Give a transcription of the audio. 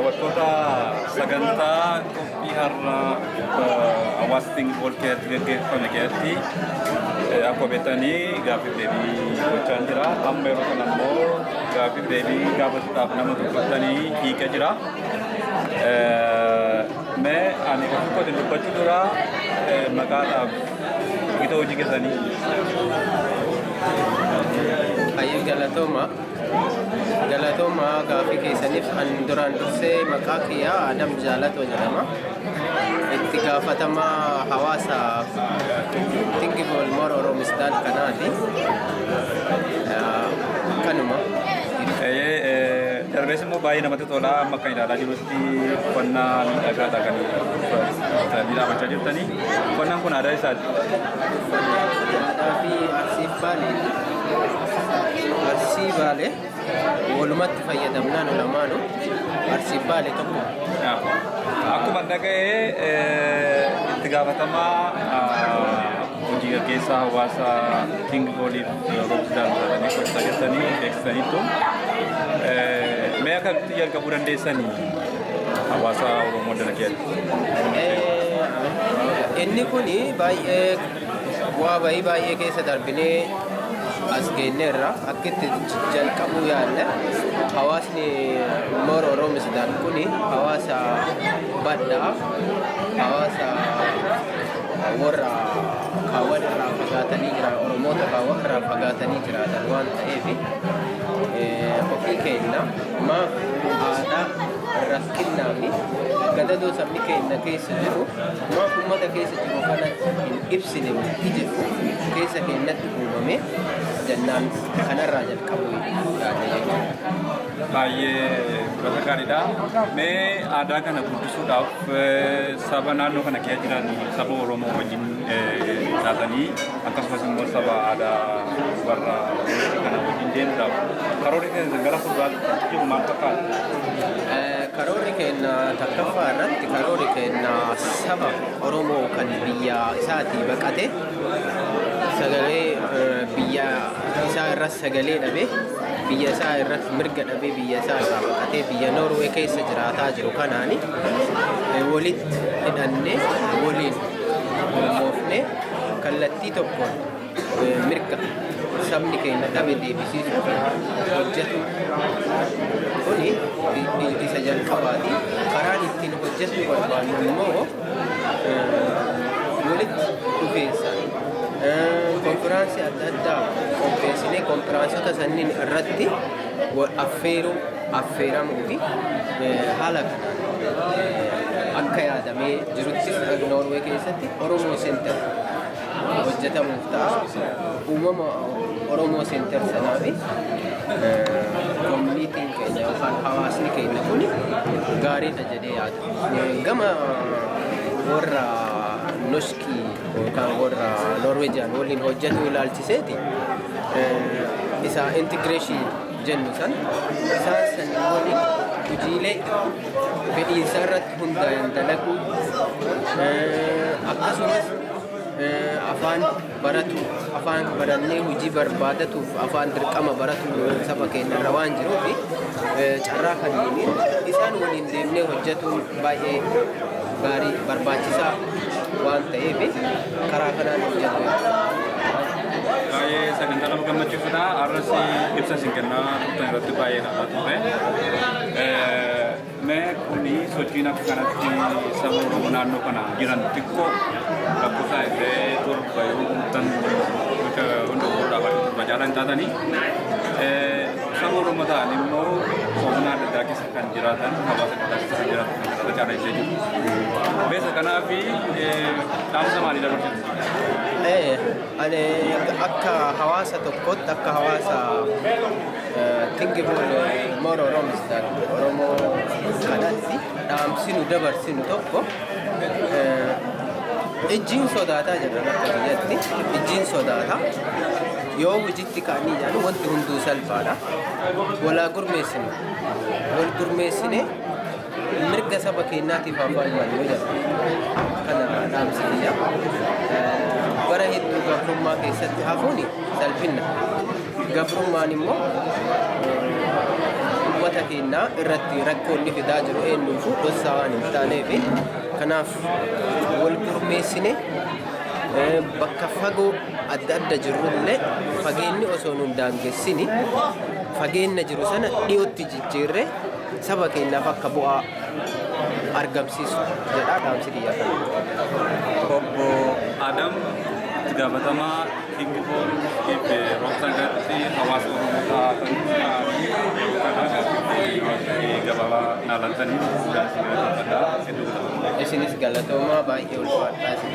daawwattoota sagantaa qophii har'a hawaasni walkeetti gaggeeffame keessatti akkuma beektanii gaaffii deebii gochaa jira. Amma yeroo kana immoo gaaffii deebii gaafachuudhaaf nama dubbatanii hiikaa jira. Mee ani qofa dubbachuu dura maqaadhaaf gita hojii keessanii. Ayyee galatooma gaaffii keessaniif an duraan dursee maqaa kiyyaa Adam Jaalatoo jedhama. Itti gaafatama hawaasa Tingibol Moro Oromistaan kanaati. Kanuma. Darbees immoo baay'ee namatti tola. Amma kan ilaalaa jirutti uffannaa miidhagaadha kan dhaabachaa jirtanii. Uffannaan kun aadaa isaati. Aadaa fi Arsii Baalee walumatti fayyadamnaan lamaanuu Arsii Baalee tokko. Akkuma dhaga'ee itti gaafatamaa hojii gaggeessaa hawaasa Tingiboliif Oromistaan jedhanii hojjetaa jirtanii beeksisaniitu. Mee akkamitti jalqabuu dandeessanii hawaasa Oromoo dana keessatti? Inni kun bu'aa bahii baay'ee keessa darbinee as geenyeerra akka itti jalqabuu yaalle hawaasni Moro Oromistaan kun hawaasa baddaa hawaasa warra kaawwan irraa fagaatanii jiran Oromoota kaawwan irraa fagaatanii jiraatan waan ta'eef ofii keenya maaf aadaa rakkinnaa fi gadadoo sabni keenya keessa jiru maaf uummata keessa jiru kana hin ibsine jedhu keessa keenyatti uumame jennaan kanarraa jalqabuu yaadne jechuudha. Baay'ee bakka gaariidha. Mee aadaa kana guddisuudhaaf saba naannoo kana keessa jiran saba Oromoo wajjin taatanii akkasumas immoo saba aadaa warra kana wajjin deemuudhaaf karoorri keessa gara fuulduraatti jiru maal fakkaata? Karoorri keenya takkaffaa irratti karoorri keenya saba Oromoo kan biyya isaatii baqate sagalee biyya isaa irratti sagalee dhabe biyya isaa irratti mirga dhabe biyya isaa irraa baqatee biyya Noorwee keessa jiraataa jiru kanaani walitti hidhannee waliin moofne kallattii tokkoon mirga sabni keenya dhabe deebisiisuuf hojjetu kuni isa jalqabaati. Karaan ittiin hojjetu barbaannu immoo walitti dhufeessaan konfiraansii adda addaa qopheessinee konfiraansota sanniin irratti affeeramuu fi haala kanaan akka yaadamee jiruttis Noorwee keessatti Oromoo Seentar hojjetamuuf ta'a. Uumama Oromoo Seentar sanaa fi koominiitiin keenya yookaan hawaasni keenya kun gaariidha jedhee yaada. Gama warra Noshkii yookaan warra Norweejiyaan waliin hojjetu ilaalchiseeti isa intigireeshinii jennu san isaan sanii waliin hojiilee fedhiinsa irratti hundaa'an dalaguu akkasumas afaan baratu afaan barannee hojii barbaadatuuf afaan dirqama baratu saba keenya irra waan jiruuf carraa kanneen isaan waliin deemnee hojjetuun baay'ee gaarii barbaachisaa waan ta'eef karaa kanaan hojjetu. Baay'ee sagantaa nama gammachiisudha. Arras ibsa isin kennaa turtan irratti baay'ee nama ture. Mee kuni sochiin akka kanatti saba Oromoo naannoo kana jiran xiqqoo lakkoofsa illee torba yoo guutan hunda fuudhaaf torba jaalan taatanii saba Oromoo ta'an immoo soomina adda addaa keessa kan jiraatan hawaasa adda addaa keessa jiraatan kan irra caalachaa jiru. Beesa kanaaf dhaamsa maalii dabarsitu? Ani akka hawaasa tokkotti akka hawaasa Tingibol Moro Oromistaan Oromoo kanatti dhaamsinu dabarsinu tokko ijjiin sodaataa jedhan akka biyyatti ijjiin sodaataa yoo hojiitti ka'anii jedhan wanti hunduu salphaadha. Walaa gurmeessinu wal gurmeessinee mirga saba keenyaatiif afaan mannuu jedha. Kana dhaamsinu bara hedduu gabrummaa keessatti hafuun salphina. Gabrummaan immoo uummata keenyaa irratti rakkoo inni fidaa jiru eenyuufuu dhoksaa waan hin taaneef kanaaf wal gurmeessine bakka fagoo adda adda jirrullee fageenni osoo nu hin daangessini fageenya jiru sana dhiyootti jijjiirree saba keenyaaf akka bu'aa argamsiisu jedhaa dhaamsi biyyaa kana. Obbo Adam itti gaafatamaa Kingifoon roobsan gadi hawaasa Oromoo gabaabaa naalantanii guddaa isin galatoomaa. Isinis galatoomaa baay'ee ulfaadhaa isin.